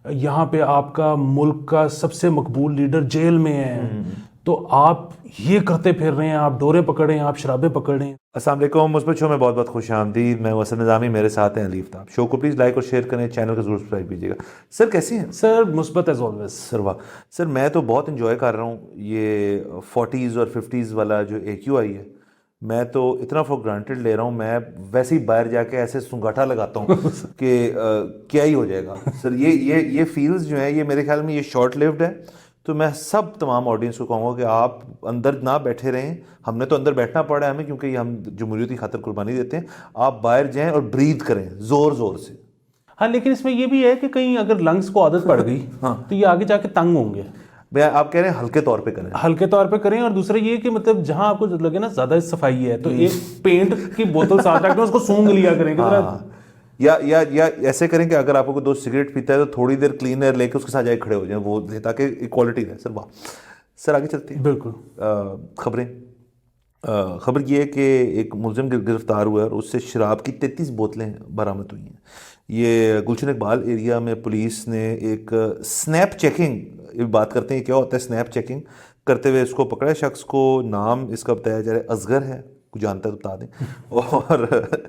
यहाँ पे आपका मुल्क का सबसे मकबूल लीडर जेल में है, तो आप ये करते फिर रहे हैं, आप डोरे पकड़े हैं, आप शराबें पकड़े हैं। अस्सलाम वालेकुम, मुस्बत शो में बहुत बहुत खुश आमदीद। मैं वसन निज़ामी, मेरे साथ हैं अली आफ्ताब। शो को प्लीज़ लाइक और शेयर करें, चैनल को जरूर सब्सक्राइब कीजिएगा। सर कैसे हैं? सर मुस्बत एज ऑलवेज। सर वाह। सर मैं तो बहुत इन्जॉय कर रहा हूँ ये 40s और 50s वाला जो AQI है। मैं तो इतना फॉर ग्रांटेड ले रहा हूँ, मैं वैसे ही बाहर जाके ऐसे सुंगाटा लगाता हूँ कि क्या ही हो जाएगा। सर ये फील्स जो है ये मेरे ख्याल में ये शॉर्ट लिव्ड है। तो मैं सब तमाम ऑडियंस को कहूँगा कि आप अंदर ना बैठे रहें। हमने तो अंदर बैठना पड़ा है हमें, क्योंकि हम जमहूरियत की खातिर कुर्बानी देते हैं। आप बाहर जाएं और ब्रीथ करें ज़ोर ज़ोर से। हाँ, लेकिन इसमें ये भी है कि कहीं अगर लंग्स को आदत पड़ गई हाँ, तो ये आगे जाके तंग होंगे। मैं आप कह रहे हैं हल्के तौर पे करें। हल्के तौर पे करें, और दूसरा ये कि मतलब जहां आपको लगे ना ज्यादा सफाई है तो एक पेंट की बोतल साथ रखें, उसको सूंघ लिया करें। हाँ, या ऐसे करें कि अगर आपको कोई दोस्त सिगरेट पीता है तो थोड़ी देर क्लीन एयर लेके उसके साथ जाके खड़े हो जाएं, वो ताकि इक्वालिटी रहे। सर वाह। सर आगे चलते हैं। बिल्कुल। खबरें। खबर ये है कि एक मुलजिम गिरफ्तार हुआ है और उससे शराब की 33 बोतलें बरामद हुई हैं। ये गुलशन इकबाल एरिया में पुलिस ने एक स्नैप चेकिंग, ये बात करते हैं क्या होता है स्नैप चेकिंग, करते हुए इसको पकड़ा। शख्स को नाम इसका बताया जा रहा है असगर है, कुछ जानता है तो बता दें। और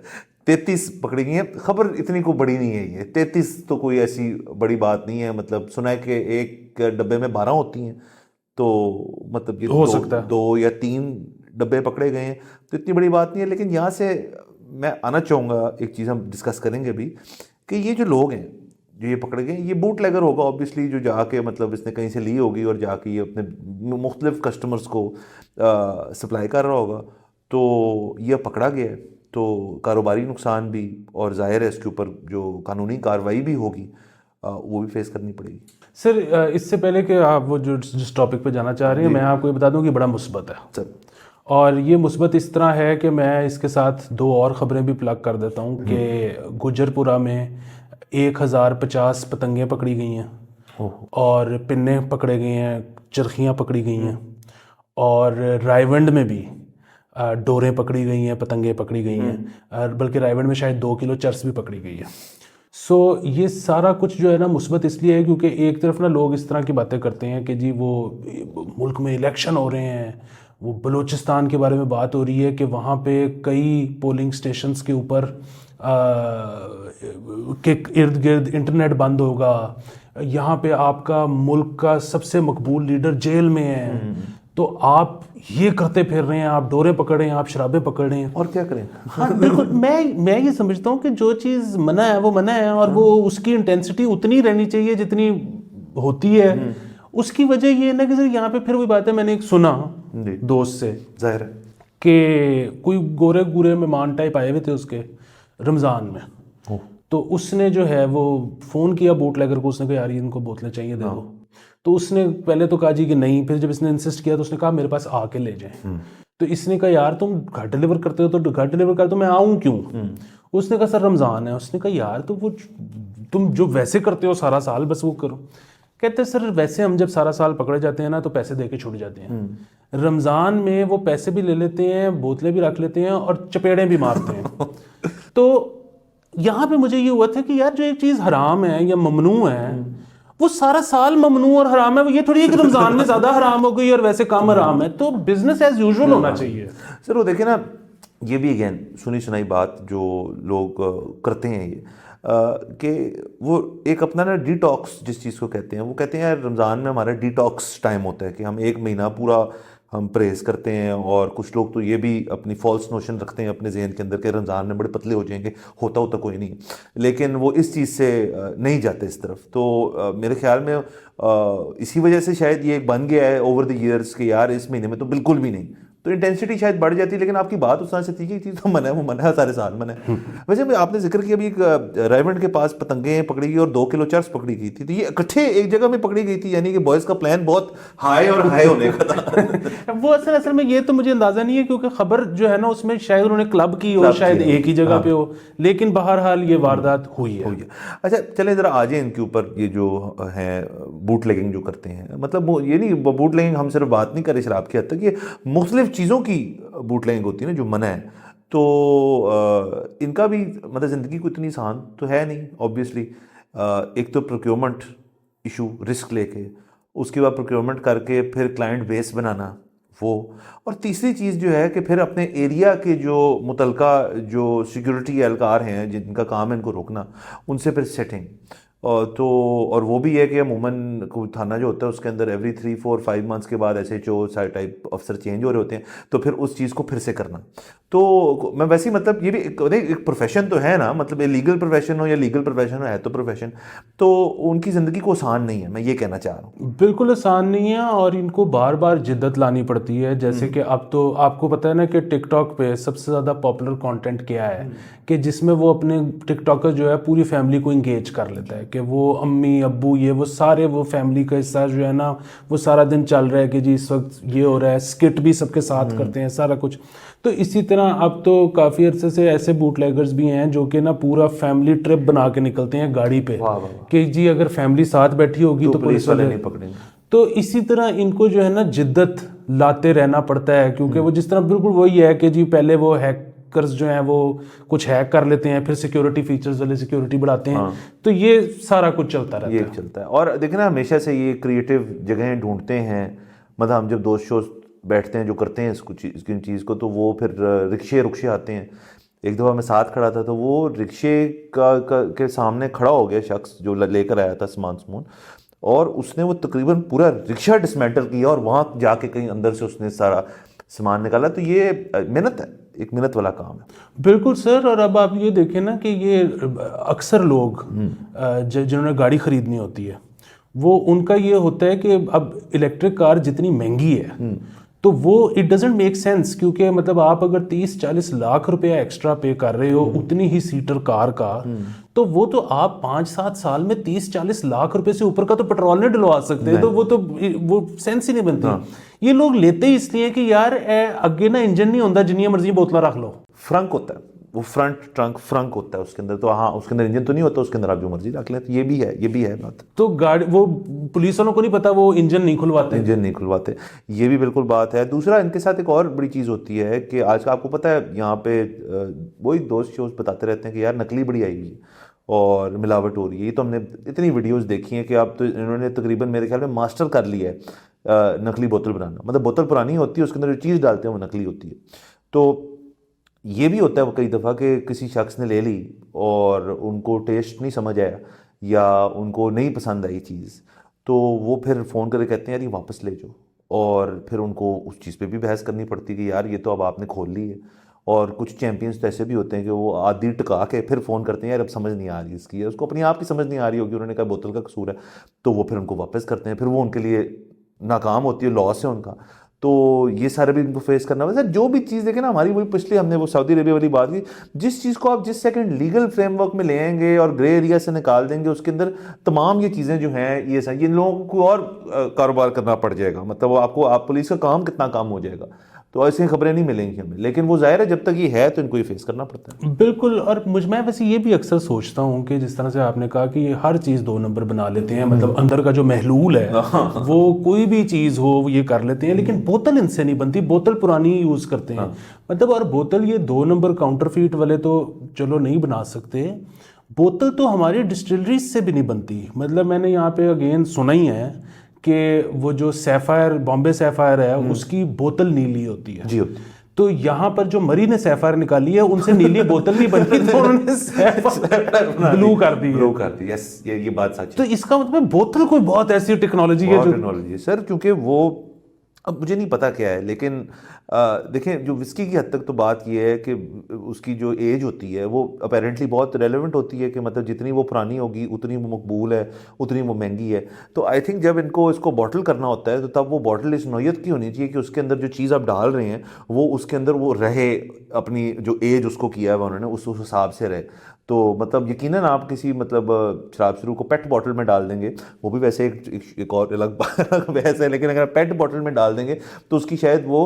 33 पकड़ी गई हैं। खबर इतनी को बड़ी नहीं है, ये 33 तो कोई ऐसी बड़ी बात नहीं है। मतलब सुना है कि एक डब्बे में 12 होती हैं, तो मतलब ये हो सकता है 2 या 3 डब्बे पकड़े गए हैं, तो इतनी बड़ी बात नहीं है। लेकिन यहाँ से मैं आना चाहूँगा, एक चीज़ हम डिस्कस करेंगे अभी, कि ये जो लोग हैं जो ये पकड़े गए, ये बूट लेगर होगा ऑब्वियसली, जो जाके मतलब इसने कहीं से ली होगी और जाके ये अपने मुख्तलिफ कस्टमर्स को सप्लाई कर रहा होगा। तो ये पकड़ा गया है, तो कारोबारी नुकसान भी, और जाहिर है इसके ऊपर जो कानूनी कार्रवाई भी होगी वो भी फेस करनी पड़ेगी। सर इससे पहले कि आप वो जो जिस टॉपिक पे जाना चाह रहे हैं, मैं आपको ये बता दूं कि बड़ा मुस्बत है सर। और ये मुस्बत इस तरह है कि मैं इसके साथ 2 और ख़बरें भी प्लग कर देता हूँ कि गुजरपुरा में 1050 पतंगें पकड़ी गई हैं और पिन्ने पकड़े गए हैं, चरखियाँ पकड़ी गई हैं, और रायवंड में भी डोरें पकड़ी गई हैं, पतंगें पकड़ी गई हैं, बल्कि रायवंड में शायद 2 किलो चर्स भी पकड़ी गई है। सो ये सारा कुछ जो है ना मुस्बत इसलिए है क्योंकि एक तरफ ना लोग इस तरह की बातें करते हैं कि जी वो मुल्क में इलेक्शन हो रहे हैं, वो बलूचिस्तान के बारे में बात हो रही है कि वहाँ पे कई पोलिंग स्टेशंस के ऊपर के इर्द गिर्द इंटरनेट बंद होगा, यहाँ पे आपका मुल्क का सबसे मकबूल लीडर जेल में है, तो आप ये करते फिर रहे हैं, आप डोरे पकड़े हैं, आप शराबें पकड़ रहे हैं। और क्या करें? हाँ बिल्कुल। मैं ये समझता हूँ कि जो चीज़ मना है वो मना है, और वो उसकी इंटेंसिटी उतनी रहनी चाहिए जितनी होती है। उसकी वजह ये है ना कि सर यहाँ पे फिर वही बात है, मैंने एक सुना दोस्त से, जाहिर है कि कोई गोरे गोरे मेहमान टाइप आए हुए थे उसके रमज़ान में, तो उसने जो है वो फ़ोन किया बूट लेकर को, उसने कहा यार इनको बोतलें चाहिए दे दो। तो उसने पहले तो कहा जी कि नहीं, फिर जब इसने इंसिस्ट किया तो उसने कहा मेरे पास आके ले जाएं। तो इसने कहा यार तुम घर डिलीवर करते हो तो घर डिलीवर कर, तो मैं आऊँ क्यों? उसने कहा सर रमज़ान है। उसने कहा यार तो वो तुम जो वैसे करते हो सारा साल बस वो करो। कहते सर वैसे हम जब सारा साल पकड़े जाते हैं ना तो पैसे दे के छूट जाते हैं, रमज़ान में वो पैसे भी ले लेते हैं, बोतलें भी रख लेते हैं और चपेड़ें भी मारते हैं। तो यहाँ पे मुझे ये हुआ था कि यार जो एक चीज़ हराम है या ममनू है वो सारा साल ममनू और हराम है। ये थोड़ी है कि रमज़ान में ज़्यादा हराम हो गई और वैसे कम हराम है, तो बिजनेस एज यूजुअल होना चाहिए। सर वो देखिए ना, ये भी अगेन सुनी सुनाई बात जो लोग करते हैं ये कि वो एक अपना ना डिटॉक्स जिस चीज़ को कहते हैं, वो कहते हैं यार रमज़ान में हमारा डिटॉक्स टाइम होता है कि हम 1 महीना पूरा हम परहेज करते हैं। और कुछ लोग तो ये भी अपनी फॉल्स नोशन रखते हैं अपने जहन के अंदर कि रमज़ान में बड़े पतले हो जाएंगे, होता कोई नहीं, लेकिन वो इस चीज़ से नहीं जाते इस तरफ। तो मेरे ख्याल में इसी वजह से शायद ये बन गया है ओवर द ईयर्स कि यार इस महीने में तो बिल्कुल भी नहीं, तो इंटेंसिटी शायद बढ़ जाती है। लेकिन आपकी बात उस तरह से थी कि चीज़ तो मना है, वो मना है, सारे साल मना है। वैसे भी आपने जिक्र किया अभी एक रायवंड के पास पतंगें पकड़ी गई और 2 किलो चर्स पकड़ी गई थी, तो ये इकट्ठे एक जगह में पकड़ी गई थी, यानी कि बॉयज़ का प्लान बहुत हाई और हाई होने का था। वो असल में ये तो मुझे अंदाजा नहीं है क्योंकि खबर जो है ना उसमें शायद उन्होंने क्लब की और शायद एक ही जगह पे हो, लेकिन बहरहाल ये वारदात हुई है। अच्छा चलें ज़रा आ जाए इनके ऊपर। ये जो है बूट लेगिंग जो करते हैं, मतलब ये नहीं बूट लेगिंग हम सिर्फ बात नहीं करें शराब की हद तक, ये मुख्तलिफ चीज़ों की बूट लेगिंग होती है ना जो मना है। तो इनका भी मतलब ज़िंदगी को इतनी आसान तो है नहीं ऑब्वियसली। एक तो प्रोक्योरमेंट इशू, रिस्क लेके, उसके बाद प्रोक्योरमेंट करके फिर क्लाइंट बेस बनाना वो, और तीसरी चीज़ जो है कि फिर अपने एरिया के जो मुतलका जो सिक्योरिटी एहलकार हैं जिनका काम है इनको रोकना, उनसे फिर सेटिंग। तो और वो भी है कि अमूमन कोई थाना जो होता है उसके अंदर एवरी 3-4-5 मंथ्स के बाद SHO टाइप अफसर चेंज हो रहे होते हैं, तो फिर उस चीज़ को फिर से करना। तो मैं वैसे ही मतलब ये भी एक प्रोफेशन तो है ना, मतलब ये लीगल प्रोफेशन हो या लीगल प्रोफेशन हो, है तो प्रोफेशन, तो उनकी ज़िंदगी को आसान नहीं है, मैं ये कहना चाह रहा हूँ। बिल्कुल आसान नहीं है और इनको बार बार जिद्दत लानी पड़ती है। जैसे कि अब तो आपको पता है ना कि टिकटॉक पे सबसे ज़्यादा पॉपुलर कंटेंट क्या है, कि जिसमें वो अपने टिकटॉकर जो है पूरी फैमिली को इंगेज कर लेता है, कि वो अम्मी अब्बू ये वो सारे वो फैमिली का हिस्सा जो है ना, वो सारा दिन चल रहा है कि जी इस वक्त ये हो रहा है, स्किट भी सबके साथ करते हैं सारा कुछ। तो इसी तरह अब तो काफ़ी अरसे से ऐसे बूटलेगर्स भी हैं जो कि ना पूरा फैमिली ट्रिप बना के निकलते हैं गाड़ी पे, कि जी अगर फैमिली साथ बैठी होगी तो पुलिस वाले नहीं पकड़ेंगे। तो इसी तरह इनको जो है ना जिद्दत लाते रहना पड़ता है, क्योंकि वो जिस तरह बिल्कुल वही है कि जी पहले वो हैकर्स जो हैं वो कुछ हैक कर लेते हैं, फिर सिक्योरिटी फीचर्स वाले सिक्योरिटी बढ़ाते हैं। तो ये सारा कुछ चलता रहता है, ये चलता है। और देखिए ना, हमेशा से ये क्रिएटिव जगहें ढूंढते हैं, मतलब हम जब दोस्त शोज बैठते हैं जो करते हैं इसको चीज़ को, तो वो फिर रिक्शे आते हैं। एक दफ़ा मैं साथ खड़ा था तो वो रिक्शे के सामने खड़ा हो गया शख्स जो लेकर आया था सामान, और उसने वो तकरीबन पूरा रिक्शा डिसमेंटल किया और वहाँ जाके कहीं अंदर से उसने सारा सामान निकाला। तो ये मेहनत है, एक मेहनत वाला काम है। बिल्कुल सर। और अब आप ये देखें ना कि ये अक्सर लोग जिन्होंने गाड़ी खरीदनी होती है, वो उनका ये होता है कि अब इलेक्ट्रिक कार जितनी महंगी है तो वो इट डजेंट मेक सेंस, क्योंकि मतलब आप अगर 30-40 लाख रुपया एक्स्ट्रा पे कर रहे हो उतनी ही सीटर कार का, तो वो तो आप 5-7 साल में 30-40 लाख रुपए से ऊपर का तो पेट्रोल नहीं डलवा सकते। तो वो सेंस ही नहीं बनती। ये लोग लेते ही इसलिए कि यार अगे ना इंजन नहीं होता, जिन्नी मर्जी बोतला रख लो। फ्रंक होता है वो, फ्रंट ट्रंक फ्रंक होता है उसके अंदर, तो हाँ उसके अंदर इंजन तो नहीं होता, उसके अंदर आप जो मर्जी रख लें। तो ये भी है बात। तो गाड़ी वो पुलिस वालों को नहीं पता, वो इंजन नहीं खुलवाते। ये भी बिल्कुल बात है। दूसरा, इनके साथ एक और बड़ी चीज़ होती है कि आज का आपको पता है यहाँ पे वही दोस्त शोज बताते रहते हैं कि यार नकली बड़ी आई हुई है और मिलावट हो रही है। ये तो हमने इतनी वीडियोज़ देखी हैं कि अब तो इन्होंने तकरीबन मेरे ख्याल में मास्टर कर लिया है नकली बोतल बनाना। मतलब बोतल पुरानी होती है, उसके अंदर जो चीज़ डालते हैं वो नकली होती है। तो ये भी होता है वो कई दफ़ा कि किसी शख्स ने ले ली और उनको टेस्ट नहीं समझ आया या उनको नहीं पसंद आई चीज़, तो वो फिर फ़ोन करके कहते हैं यार ये वापस ले जाओ, और फिर उनको उस चीज़ पे भी बहस करनी पड़ती है कि यार ये तो अब आपने खोल ली है। और कुछ चैंपियंस तो ऐसे भी होते हैं कि वो आधी टका के फिर फ़ोन करते हैं यार अब समझ नहीं आ रही इसकी, उसको अपनी आप की समझ नहीं आ रही होगी, उन्होंने कहा बोतल का कसूर है, तो वो फिर उनको वापस करते हैं। फिर वो उनके लिए नाकाम होती है, लॉस है उनका। तो ये सारे भी इनको फेस करना पड़ता है। जो भी चीज़ देखें ना, हमारी वही पिछले हमने वो सऊदी अरेबिया वाली बात की, जिस चीज़ को आप जिस सेकंड लीगल फ्रेमवर्क में ले आएंगे और ग्रे एरिया से निकाल देंगे, उसके अंदर तमाम ये चीज़ें जो हैं ये लोगों को और कारोबार करना पड़ जाएगा। मतलब आपको आप पुलिस का काम कितना काम हो जाएगा। तो ऐसी खबरें नहीं मिलेंगी हमें, लेकिन वो जाहिर है जब तक ये है तो इनको ये फेस करना पड़ता है। बिल्कुल। और मैं वैसे ये भी अक्सर सोचता हूँ कि जिस तरह से आपने कहा कि हर चीज़ 2 नंबर बना लेते हैं, मतलब अंदर का जो महलूल है वो कोई भी चीज़ हो ये कर लेते हैं, लेकिन बोतल इनसे नहीं बनती, बोतल पुरानी यूज़ करते हैं। मतलब और बोतल ये 2 नंबर काउंटरफीट वाले तो चलो नहीं बना सकते, बोतल तो हमारी डिस्टिलरीज से भी नहीं बनती। मतलब मैंने यहाँ पे अगेन सुना ही है कि वो जो सैफायर, बॉम्बे सैफायर है, उसकी बोतल नीली होती है। जी होती। तो यहाँ पर जो मरी ने सैफायर निकाली है उनसे नीली बोतल नहीं बनती, तो उन्होंने सैफायर ब्लू कर दी। यस, ये बात सच है। तो इसका मतलब बोतल कोई बहुत ऐसी टेक्नोलॉजी है जो टेक्नोलॉजी है सर, क्योंकि वो अब मुझे नहीं पता क्या है, लेकिन देखें जो विस्की की हद तक तो बात ये है कि उसकी जो एज होती है वो अपेरेंटली बहुत रेलेवेंट होती है, कि मतलब जितनी वो पुरानी होगी उतनी वो मकबूल है, उतनी वो महंगी है। तो आई थिंक जब इनको इसको बॉटल करना होता है तो तब वो बॉटल इस नौयत की होनी चाहिए कि उसके अंदर जो चीज़ आप डाल रहे हैं वो उसके अंदर वो रहे, अपनी जो एज उसको किया है उन्होंने उस हिसाब से रहे। तो मतलब यकीनन आप किसी मतलब शराब शुरू को पेट बॉटल में डाल देंगे, वो भी वैसे एक और अलग बहस है, लेकिन अगर पेट बॉटल में डाल देंगे तो उसकी शायद वो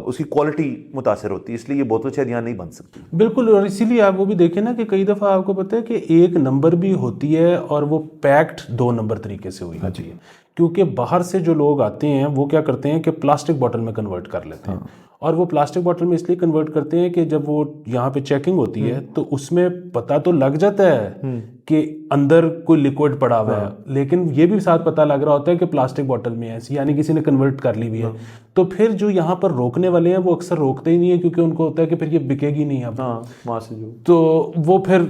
उसकी क्वालिटी मुतासर होती है, इसलिए ये बोतल शायद यहाँ नहीं बन सकती। बिल्कुल। और इसीलिए आप वो भी देखें ना कि कई दफ़ा आपको पता है कि 1 नंबर भी होती है और वो पैक्ड 2 नंबर तरीके से हुई होती है, क्योंकि बाहर से जो लोग आते हैं वो क्या करते हैं कि प्लास्टिक बॉटल में कन्वर्ट कर लेते हैं। और वो प्लास्टिक बॉटल में इसलिए कन्वर्ट करते हैं कि जब वो यहाँ पे चेकिंग होती है तो उसमें पता तो लग जाता है कि अंदर कोई लिक्विड पड़ा हुआ है, लेकिन ये भी साथ पता लग रहा होता है कि प्लास्टिक बॉटल में है, यानी किसी ने कन्वर्ट कर ली हुई है। तो फिर जो यहाँ पर रोकने वाले हैं वो अक्सर रोकते ही नहीं है, क्योंकि उनको होता है कि फिर ये बिकेगी नहीं अब। वहाँ से जो तो वो फिर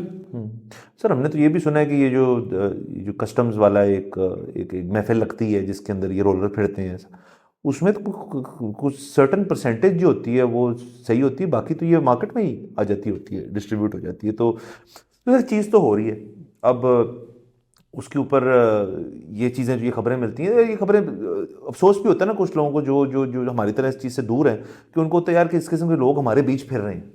सर हमने तो ये भी सुना है कि ये जो कस्टम्स वाला एक महफिल लगती है जिसके अंदर ये रोलर फिरते हैं, उसमें तो कुछ सर्टन परसेंटेज जो होती है वो सही होती है, बाकी तो ये मार्केट में ही आ जाती होती है, डिस्ट्रीब्यूट हो जाती है। तो चीज़ तो हो रही है। अब उसके ऊपर ये चीज़ें जो ये खबरें मिलती हैं, ये खबरें अफसोस भी होता है ना कुछ लोगों को जो जो जो हमारी तरह इस चीज़ से दूर हैं, कि उनको होता है यार कि इस किस्म के लोग हमारे बीच फिर रहे हैं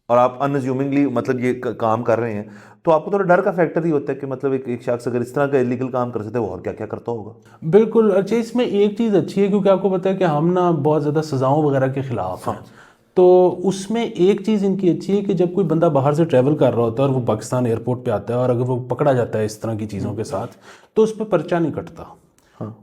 और आप अनअज्यूमिंगली मतलब ये काम कर रहे हैं, तो आपको थोड़ा डर का फैक्टर ही होता है कि मतलब एक शख्स अगर इस तरह का इलीगल काम कर सकते हैं वो और क्या क्या करता होगा। बिल्कुल। अच्छा, इसमें एक चीज़ अच्छी है क्योंकि आपको पता है कि हम ना बहुत ज़्यादा सज़ाओं वगैरह के खिलाफ हैं। तो उसमें एक चीज़ इनकी अच्छी है कि जब कोई बंदा बाहर से ट्रैवल कर रहा होता है और वो पाकिस्तान एयरपोर्ट पे आता है और अगर वो पकड़ा जाता है इस तरह की चीज़ों के साथ, तो उस पर पर्चा नहीं कटता।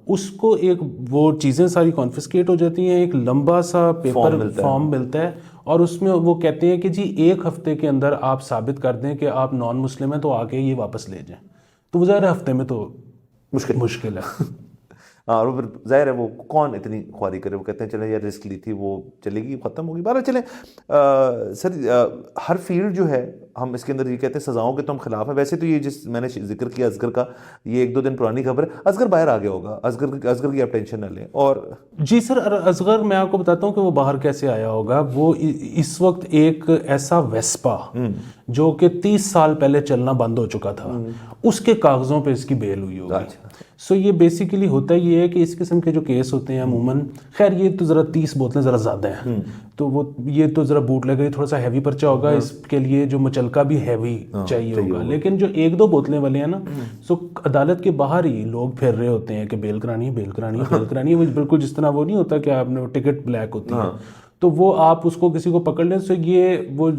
उसको एक वो चीज़ें सारी कॉन्फिस्केट हो जाती हैं, एक लंबा सा पेपर फॉर्म मिलता है और उसमें वो कहते हैं कि जी 1 हफ्ते के अंदर आप साबित कर दें कि आप नॉन मुस्लिम हैं तो आके ये वापस ले जाएं। तो वो ज़ाहिर हफ्ते में तो मुश्किल है। और फिर जाहिर है वो कौन इतनी ख्वारी करे, वो कहते हैं चले यार रिस्क ली थी वो चलेगी, ख़त्म होगी। बारह चले सर हर फील्ड जो है हम इसके अंदर ये कहते हैं सज़ाओं के तो हम खिलाफ हैं। वैसे तो ये जिस मैंने जिक्र किया असगर का, ये 1-2 दिन पुरानी खबर है, असगर बाहर आ गया होगा, असगर की आप टेंशन ना लें। और जी सर, असगर मैं आपको बताता हूँ कि वो बाहर कैसे आया होगा। वो इस वक्त एक ऐसा वेस्पा जो कि 30 साल पहले चलना बंद हो चुका था, उसके कागज़ों पे इसकी बेल हुई होगी। सो ये बेसिकली होता ये है कि इस किस्म के जो केस होते हैं अमूमन, खैर ये तो ज़रा 30 बोतलें ज़रा ज़्यादा हैं, तो वो ये तो ज़रा बूट लगे थोड़ा सा हैवी पर्चा होगा, इसके लिए जो मचलका भी हैवी चाहिए होगा। लेकिन जो 1-2 बोतलें वाले हैं ना, सो अदालत के बाहर ही लोग फिर रहे होते हैं कि बेल करानी है, बेल करानी है, बेल करानी है। वो बिल्कुल जिस तरह वो नहीं होता कि आपने टिकट ब्लैक होती है, तो वो आप उसको किसी को पकड़ लें। सो ये वो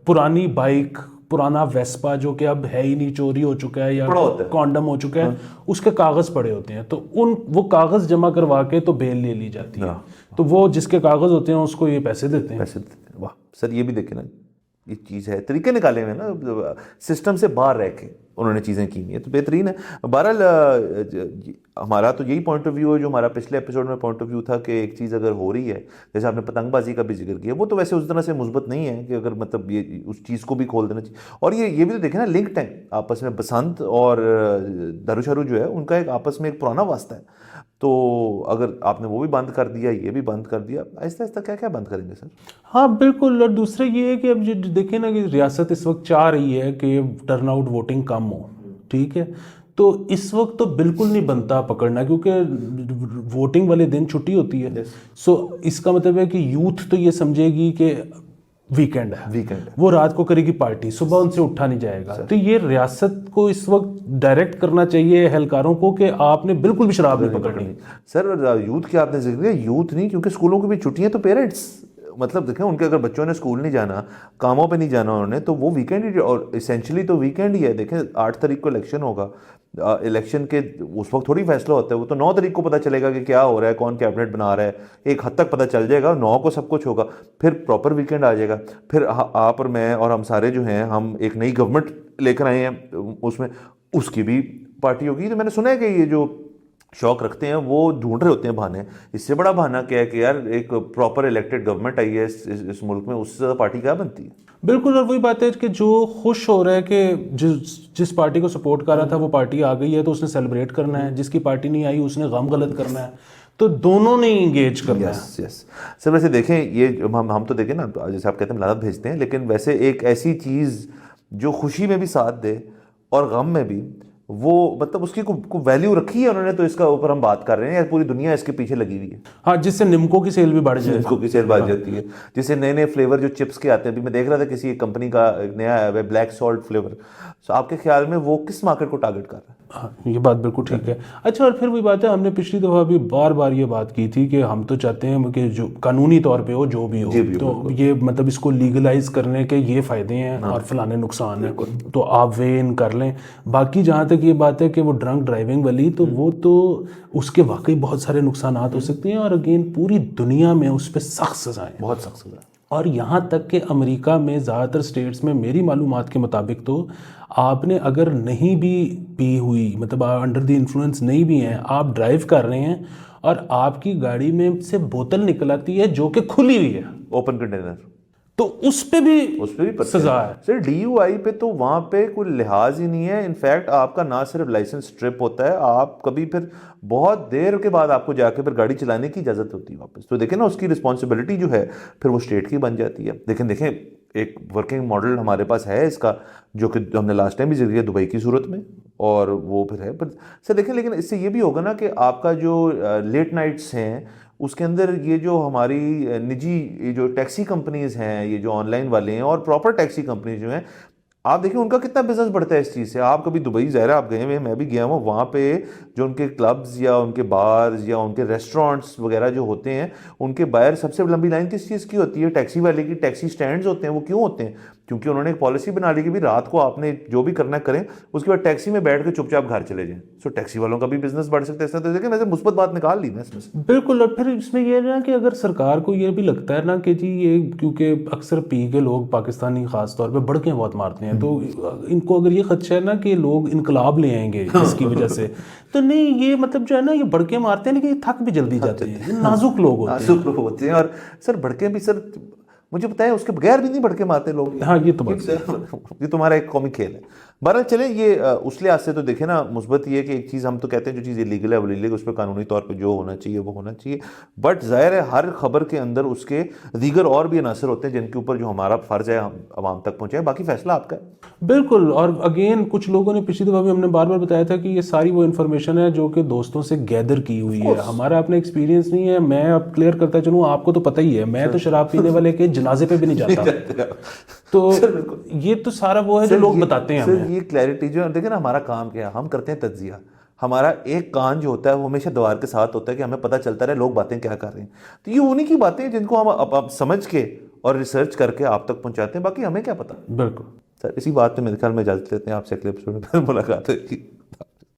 पुरानी बाइक, पुराना वेस्पा जो कि अब है ही नहीं, चोरी हो चुका है या कॉन्डम हो चुका है, उसके कागज़ पड़े होते हैं, तो वो कागज़ जमा करवा के तो बेल ले ली जाती है। तो वो जिसके कागज़ होते हैं उसको ये पैसे देते हैं। वाह सर, ये भी देखे ना, ये चीज़ है, तरीके निकाले हुए ना, सिस्टम से बाहर रह के उन्होंने चीज़ें की हैं, तो बेहतरीन है। बहरहाल हमारा तो यही पॉइंट ऑफ व्यू है जो हमारा पिछले एपिसोड में पॉइंट ऑफ व्यू था कि एक चीज़ अगर हो रही है, जैसे आपने पतंगबाजी का भी जिक्र किया, वो तो वैसे उस तरह से मुस्बत नहीं है कि अगर मतलब ये उस चीज़ को भी खोल देना चाहिए। और ये भी तो देखें ना, लिंक्ड है आपस में, बसंत और दारूशारू जो है उनका एक आपस में एक पुराना वास्ता है। तो अगर आपने वो भी बंद कर दिया, ये भी बंद कर दिया, आहिस्ता आहिस्ता क्या क्या बंद करेंगे सर? हाँ बिल्कुल। और दूसरा ये है कि अब जो देखें ना कि रियासत इस वक्त चाह रही है कि टर्नआउट वोटिंग कम हो, ठीक है, तो इस वक्त तो बिल्कुल नहीं बनता पकड़ना, क्योंकि वोटिंग वाले दिन छुट्टी होती है। सो इसका मतलब है कि यूथ तो ये समझेगी कि वीकेंड है, वो रात को करेगी पार्टी, सुबह उनसे उठा नहीं जाएगा। तो ये रियासत को इस वक्त डायरेक्ट करना चाहिए एहलकारों को कि आपने बिल्कुल भी शराब नहीं पकड़नी। सर यूथ की आपने जिक्र किया, यूथ नहीं, क्योंकि स्कूलों की भी छुट्टियां, तो पेरेंट्स मतलब देखें उनके अगर बच्चों ने स्कूल नहीं जाना, कामों पे नहीं जाना उन्होंने, तो वो वीकेंड ही, और इसेंशली तो वीकेंड ही है। देखें 8 तारीख को इलेक्शन होगा, इलेक्शन के उस वक्त थोड़ी फैसला होता है, वो तो 9 तारीख को पता चलेगा कि क्या हो रहा है, कौन कैबिनेट बना रहा है, एक हद तक पता चल जाएगा, 9 को सब कुछ होगा, फिर प्रॉपर वीकेंड आ जाएगा। फिर आप और मैं और हम सारे जो हैं, हम एक नई गवर्नमेंट लेकर आए हैं, उसमें उसकी भी पार्टी होगी। तो मैंने सुना है कि ये जो शौक रखते हैं वो ढूंढ रहे होते हैं बहाने, इससे बड़ा बहाना क्या है कि यार एक प्रॉपर इलेक्टेड गवर्नमेंट आई है इस मुल्क में, उससे ज़्यादा पार्टी क्या बनती है? बिल्कुल। और वही बात है कि जो खुश हो रहा है कि जिस पार्टी को सपोर्ट कर रहा था वो पार्टी आ गई है तो उसने सेलिब्रेट करना है, जिसकी पार्टी नहीं आई उसने गम गलत करना है, तो दोनों ने इंगेज करना है। Yes sir. वैसे देखें ये हम तो देखें ना, जैसे आप कहते हैं लानत भेजते हैं, लेकिन वैसे एक ऐसी चीज़ जो खुशी में भी साथ दे और गम में भी, वो मतलब उसकी को वैल्यू रखी है उन्होंने, तो इसका ऊपर हम बात कर रहे हैं, पूरी दुनिया इसके पीछे लगी हुई है। हाँ, जिससे निम्को की सेल भी बढ़ जाए, निम्को की सेल बढ़ जाती है, जिससे नए नए फ्लेवर जो चिप्स के आते हैं। अभी मैं देख रहा था किसी एक कंपनी का नया आया है ब्लैक सॉल्ट फ्लेवर, तो आपके ख्याल में वो किस मार्केट को टारगेट कर रहा है? हाँ, ये बात बिल्कुल ठीक है। अच्छा, और फिर वही बात है, हमने पिछली दफ़ा भी बार बार ये बात की थी कि हम तो चाहते हैं कि जो कानूनी तौर पे हो जो भी हो, तो ये मतलब इसको लीगलाइज करने के ये फ़ायदे हैं और फलाने नुकसान हैं, तो आप वे इन कर लें। बाकी जहाँ तक तक ये बात है कि वो ड्रंक ड्राइविंग वाली, तो वो तो उसके वाकई बहुत सारे नुकसानात हो सकते हैं, और अगेन पूरी दुनिया में उस पर सख्त सजाएं, बहुत सख्त सजा। और यहाँ तक कि अमेरिका में ज़्यादातर स्टेट्स में मेरी मालूमात के मुताबिक तो आपने अगर नहीं भी पी हुई, मतलब अंडर द इन्फ्लुएंस नहीं भी हैं, आप ड्राइव कर रहे हैं और आपकी गाड़ी में से बोतल निकल आती है जो कि खुली हुई है, ओपन कंटेनर, तो उस पे भी सजा है। सर DUI पे तो वहाँ पे कोई लिहाज ही नहीं है। इनफैक्ट आपका ना सिर्फ लाइसेंस स्ट्रिप होता है, आप कभी फिर बहुत देर के बाद आपको जाके फिर गाड़ी चलाने की इजाज़त होती है वापस। तो देखें ना, उसकी रिस्पॉन्सिबिलिटी जो है फिर वो स्टेट की बन जाती है। देखें एक वर्किंग मॉडल हमारे पास है इसका, जो कि हमने लास्ट टाइम भी जिक्र किया दुबई की सूरत में, और वो फिर है। पर सर देखें, लेकिन इससे ये भी होगा ना कि आपका जो लेट नाइट्स हैं उसके अंदर ये जो हमारी निजी ये जो टैक्सी कंपनीज हैं, ये जो ऑनलाइन वाले हैं और प्रॉपर टैक्सी कंपनीज जो हैं, आप देखिए उनका कितना बिजनेस बढ़ता है इस चीज़ से। आप कभी दुबई ज़ाहिर आप गए हुए, मैं भी गया हूँ, वहाँ पे जो उनके क्लब्स या उनके बार्स या उनके रेस्टोरेंट्स वगैरह जो होते हैं, उनके बाहर सबसे लंबी लाइन किस चीज़ की होती है? टैक्सी वाले की। टैक्सी स्टैंड्स होते हैं। वो क्यों होते हैं? क्योंकि उन्होंने एक पॉलिसी बना ली कि भी रात को आपने जो भी करना करें, उसके बाद टैक्सी में बैठ के चुपचाप घर चले जाएं। सो टैक्सी वालों का भी बिजनेस बढ़ सकता है इसमें। तो देखिए, वैसे मुस्बत बात निकाल ली ना इसमें से। बिल्कुल। और फिर इसमें ये है ना कि अगर सरकार को ये भी लगता है ना कि जी ये, क्योंकि अक्सर पी के लोग पाकिस्तानी खास तौर पे भड़के बहुत मारते हैं, तो इनको अगर ये खदशा है ना कि लोग इनकलाब ले आएंगे इसकी वजह से, तो नहीं, ये मतलब जो है ना, ये भड़के मारते हैं लेकिन ये थक भी जल्दी जाते हैं, ये नाजुक लोग होते हैं। नाजुक लोग होते हैं। और सर भड़के भी, सर मुझे पता है उसके बगैर भी नहीं भड़के मारते लोग। हाँ, ये तो बात ये तुम्हारा एक कॉमिक खेल है। बहरहाल चले, ये उस लिहाज से तो देखे ना, मुस्बत ये है कि एक चीज़ हम तो कहते हैं जो चीज़ इलीगल है वो इलीगल, उस पर कानूनी तौर पे जो होना चाहिए वो होना चाहिए। बट ज़ाहिर है हर खबर के अंदर उसके दीगर और भी अनासर होते हैं जिनके ऊपर जो हमारा फ़र्ज़ है हम आवाम तक पहुँचाए। बाकी फैसला आपका है। बिल्कुल। और अगेन कुछ लोगों ने पिछली दफ़ा भी हमने बार बार बताया था कि ये सारी वो इन्फॉर्मेशन है जो कि दोस्तों से गैदर की हुई है, हमारा अपना एक्सपीरियंस नहीं है। मैं अब क्लियर करता चलूँ, आपको तो पता ही है, मैं तो शराब पीने वाले के जनाजे पे भी नहीं जाता। तो ये तो सारा वो है जो लोग बताते हैं हमें। ये क्लैरिटी जो देखिए ना, हमारा काम क्या है, हम करते हैं तज्जिया। हमारा एक कान जो होता है वो हमेशा दीवार के साथ होता है कि हमें पता चलता रहे लोग बातें क्या कर रहे हैं। तो ये उन्हीं की बातें हैं जिनको हम अब समझ के और रिसर्च करके आप तक पहुंचाते हैं। बाकी हमें क्या पता। बिल्कुल सर इसी बात पे मेरे ख्याल में इजाजत लेते हैं। आपसे अगले एपिसोड में मुलाकात होगी।